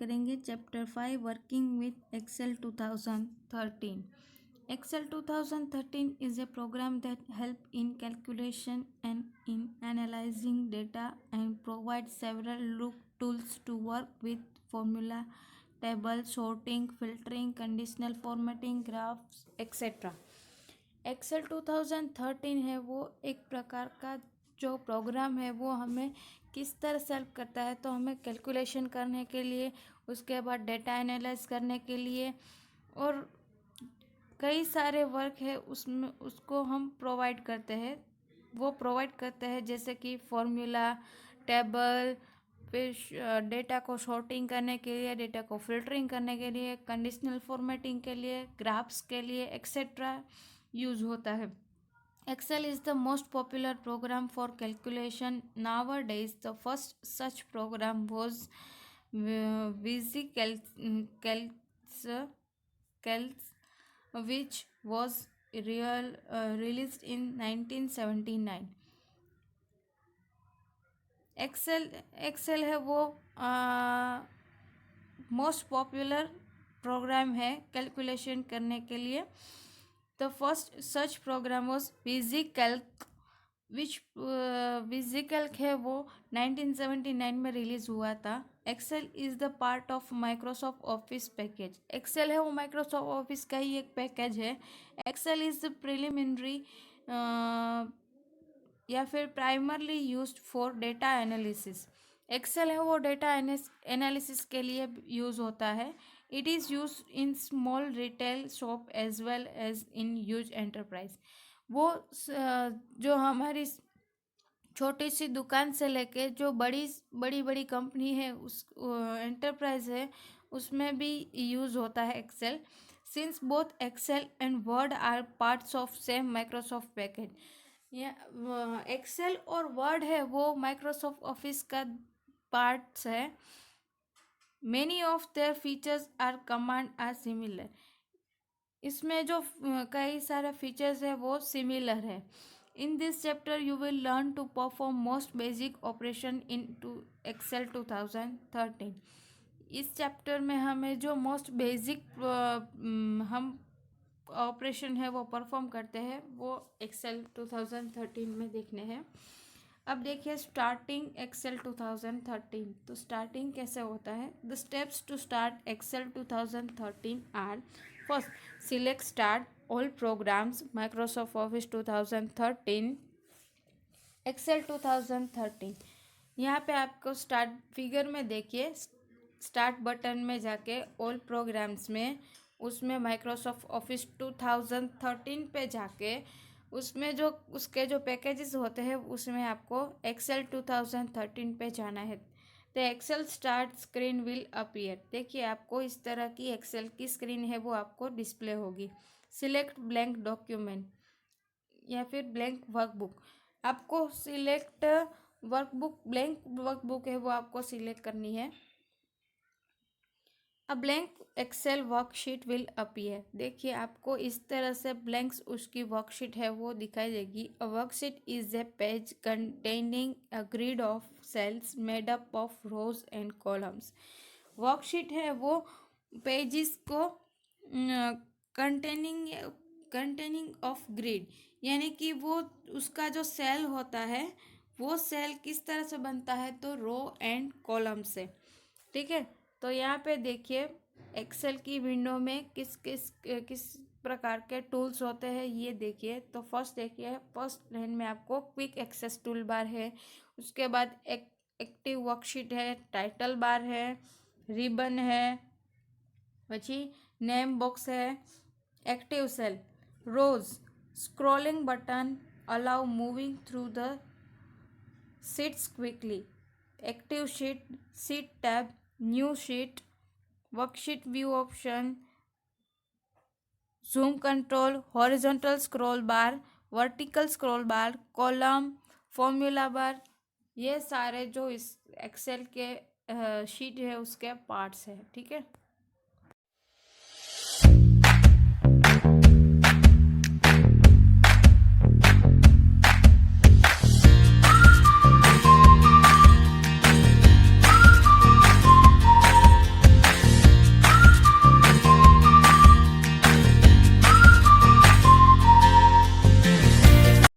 करेंगे chapter 5 working with Excel 2013। Excel 2013 is a program that helps in calculation and in analyzing data and provides several tools to work with formula, table, sorting, filtering, conditional formatting, graphs, etc. Excel 2013 है वो एक प्रकार का जो programme है वो हमें किस तरह से हेल्प करता है, तो हमें कैलकुलेशन करने के लिए, उसके बाद डेटा एनालाइज करने के लिए और कई सारे वर्क है उसमें उसको हम प्रोवाइड करते हैं। वो प्रोवाइड करते हैं जैसे कि फॉर्मूला, टेबल, फिर डेटा को शॉर्टिंग करने के लिए, डेटा को फिल्टरिंग करने के लिए, कंडीशनल फॉर्मेटिंग के लिए, ग्राफ्स के लिए एक्सेट्रा यूज होता है। Excel is the most popular program for calculation nowadays. The first such program was VisiCalc, which was released in 1979. Excel है वो मोस्ट पॉपुलर प्रोग्राम है कैलकुलेशन करने के लिए। The first such program was VisiCalc, VisiCalc है वो 1979 में release हुआ था। Excel is the part of Microsoft Office package. Excel है वो माइक्रोसॉफ्ट ऑफिस का ही एक पैकेज है। एक्सेल इज़ द प्रिलिमिनरी या फिर primarily used for data analysis. Excel है वो डेटा एनालिसिस के लिए यूज़ होता है। It is use in small retail shop as well as in huge enterprise. वो जो हमारी छोटी सी दुकान से लेके जो बड़ी कंपनी है, उस एंटरप्राइज है, उसमें भी यूज़ होता है Excel. Since both Excel and Word are parts of same Microsoft package. Excel और वर्ड है वो माइक्रोसॉफ्ट ऑफिस का पार्ट्स है। Many of their features are command are similar. इसमें जो कई सारे फीचर्स है वो सिमिलर है। In this chapter you will learn to perform most basic operation in to Excel 2013। इस चैप्टर में हमें जो मोस्ट बेसिक हम ऑपरेशन है वो परफॉर्म करते हैं वो एक्सेल 2013 में देखने हैं। अब देखिए स्टार्टिंग एक्सेल 2013। तो स्टार्टिंग कैसे होता है? The steps to start Excel 2013 are: first, select start all programs Microsoft Office 2013 Excel 2013। यहाँ पे आपको स्टार्ट फिगर में देखिए, स्टार्ट बटन में जाके ऑल प्रोग्राम्स में, उसमें माइक्रोसॉफ्ट ऑफिस 2013 पे जाके उसमें जो उसके जो पैकेजेस होते हैं उसमें आपको एक्सेल 2013 पे जाना है। तो Excel start screen will appear. देखिए आपको इस तरह की एक्सेल की स्क्रीन है वो आपको डिस्प्ले होगी। सिलेक्ट ब्लैंक डॉक्यूमेंट या फिर ब्लैंक वर्कबुक। आपको सिलेक्ट वर्कबुक, ब्लैंक वर्कबुक है वो आपको सिलेक्ट करनी है। A blank Excel worksheet will appear. देखिए आपको इस तरह से ब्लैंक्स उसकी वर्कशीट है वो दिखाई देगी। A worksheet is a page containing a grid of cells made up of rows and columns. Worksheet है वो पेजेस को कंटेनिंग ऑफ ग्रिड, यानी कि वो उसका जो सेल होता है वो सेल किस तरह से बनता है, तो रो एंड कॉलम से। ठीक है, तो यहाँ पे देखिए एक्सेल की विंडो में किस प्रकार के टूल्स होते हैं ये देखिए। तो फर्स्ट देखिए, फर्स्ट लाइन में आपको क्विक एक्सेस टूल बार है, उसके बाद एक्टिव वर्कशीट है, टाइटल बार है, रिबन है, પછી नेम बॉक्स है, active cell, rows, scrolling button allow moving through the sheets quickly, active sheet tab, new sheet, worksheet view option, zoom control, horizontal scroll bar, vertical scroll bar, column, formula bar, ये सारे जो इस Excel के sheet है उसके parts है। ठीक है।